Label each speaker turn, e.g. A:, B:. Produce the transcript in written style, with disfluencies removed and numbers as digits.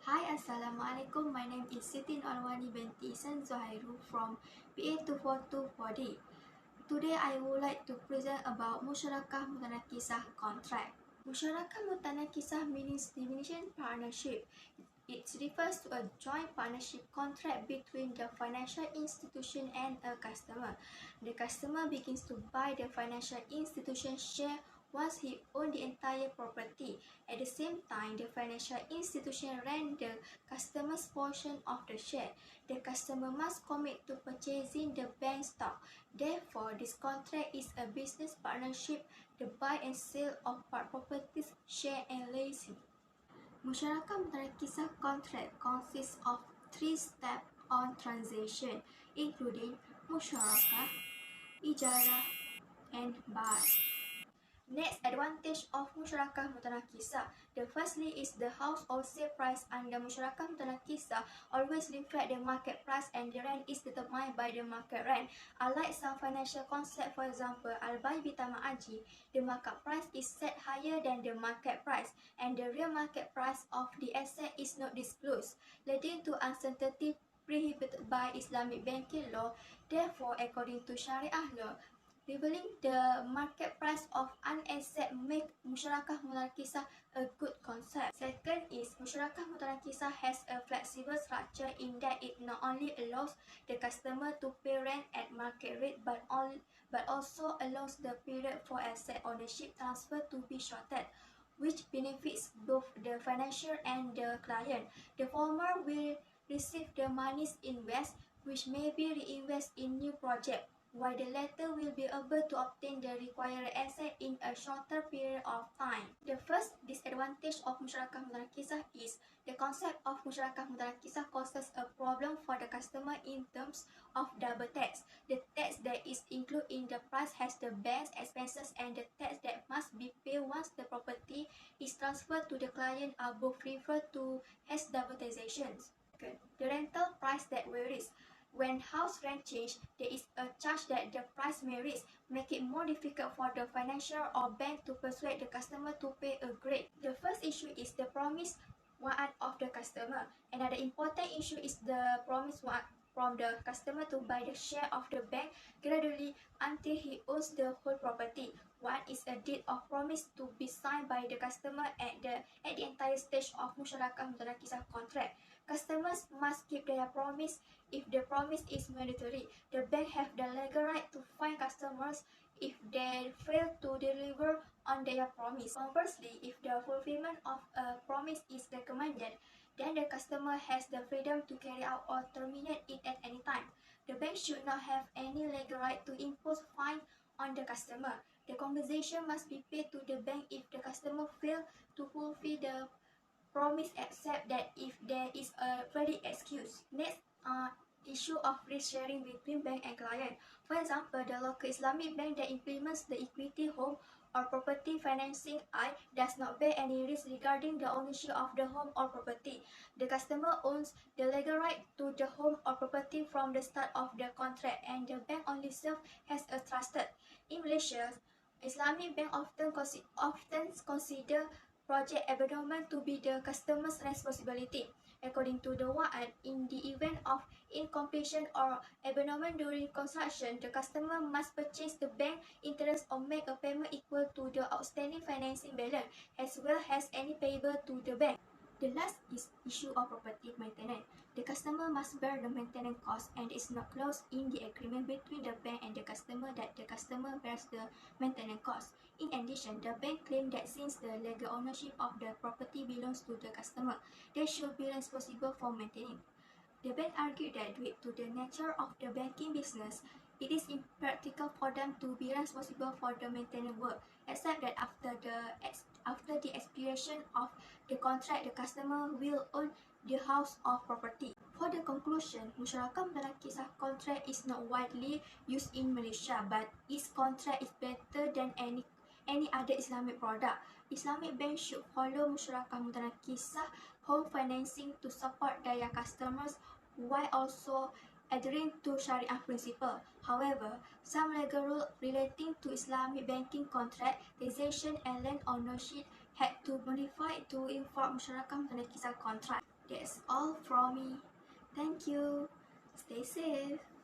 A: Hi, Assalamualaikum. My name is Siti Alwani binti Ihsan Zohairu from PA 242 Today I would like to present about Musyarakah Mutanakisah contract. Musyarakah Mutanakisah means definition partnership. It refers to a joint partnership contract between the financial institution and a customer. The customer begins to buy the financial institution share once he owns the entire property. At the same time, the financial institution rents the customer's portion of the share. The customer must commit to purchasing the bank stock. Therefore, this contract is a business partnership, the buy and sale of properties, share and leasing. Musyarakah Mutanakisah contract consists of three steps on transaction, including musyarakah, ijarah, and buy. Next advantage of Musyarakah Mutanakisah. The firstly is the house or sale price under Musyarakah Mutanakisah always reflect the market price and the rent is determined by the market rent. Unlike some financial concept, for example, Al-Bay Bitama Aji, the market price is set higher than the market price and the real market price of the asset is not disclosed, leading to uncertainty prohibited by Islamic banking law. Therefore, according to Sharia law, revealing the market price of an asset make Musyarakah Mutanakisah a good concept. Second is Musyarakah Mutanakisah has a flexible structure in that it not only allows the customer to pay rent at market rate but also allows the period for asset ownership transfer to be shortened, which benefits both the financier and the client. The former will receive the monies invest, which may be reinvested in new project, while the latter will be able to obtain the required asset in a shorter period of time. The first disadvantage of Musyarakah Mutanakisah is the concept of Musyarakah Mutanakisah causes a problem for the customer in terms of double tax. The tax that is included in the price has the bank's expenses and the tax that must be paid once the property is transferred to the client are both referred to as double taxations. The rental price that varies. When house rent change, there is a charge that the price may raise, make it more difficult for the financier or bank to persuade the customer to pay a grade. The first issue is the promise wa'ad of the customer. Another important issue is the promise wa'ad from the customer to buy the share of the bank gradually until he owns the whole property. One is a deed of promise to be signed by the customer at the entire stage of Musyarakah Mutanakisah contract. Customers must keep their promise. If the promise is mandatory, the bank have the legal right to fine customers if they fail to deliver on their promise. Conversely, if the fulfillment of a promise is recommended, then the customer has the freedom to carry out or terminate it at any time. The bank should not have any legal right to impose fine on the customer. The compensation must be paid to the bank if the customer fails to fulfill the promise except that if there is a valid excuse. Next, issue of risk sharing between bank and client. For example, the local Islamic bank that implements the equity home or property financing does not bear any risk regarding the ownership of the home or property. The customer owns the legal right to the home or property from the start of the contract and the bank only serves as a trusted. In Malaysia, Islamic bank often consider project abandonment to be the customer's responsibility. According to the wa'ad, in the event of incompletion or abandonment during construction, the customer must purchase the bank interest or make a payment equal to the outstanding financing balance, as well as any payable to the bank. The last is issue of property maintenance. The customer must bear the maintenance cost and it is not clause in the agreement between the bank and the customer that the customer bears the maintenance cost. In addition, the bank claims that since the legal ownership of the property belongs to the customer, they should be responsible for maintaining. The bank argued that due to the nature of the banking business, it is impractical for them to be responsible for the maintenance work, except that after the expiration of the contract, the customer will own the house or property. For the conclusion, Musyarakah Mutanakisah contract is not widely used in Malaysia, but its contract is better than any other Islamic product. Islamic banks should follow Musyarakah Mutanakisah home financing to support their customers while also adhering to Sharia principle. However, some legal rules relating to Islamic banking contract, taxation and land ownership had to modify to inform Musyarakah Mutanak Kisah Kontrak. That's all from me. Thank you. Stay safe.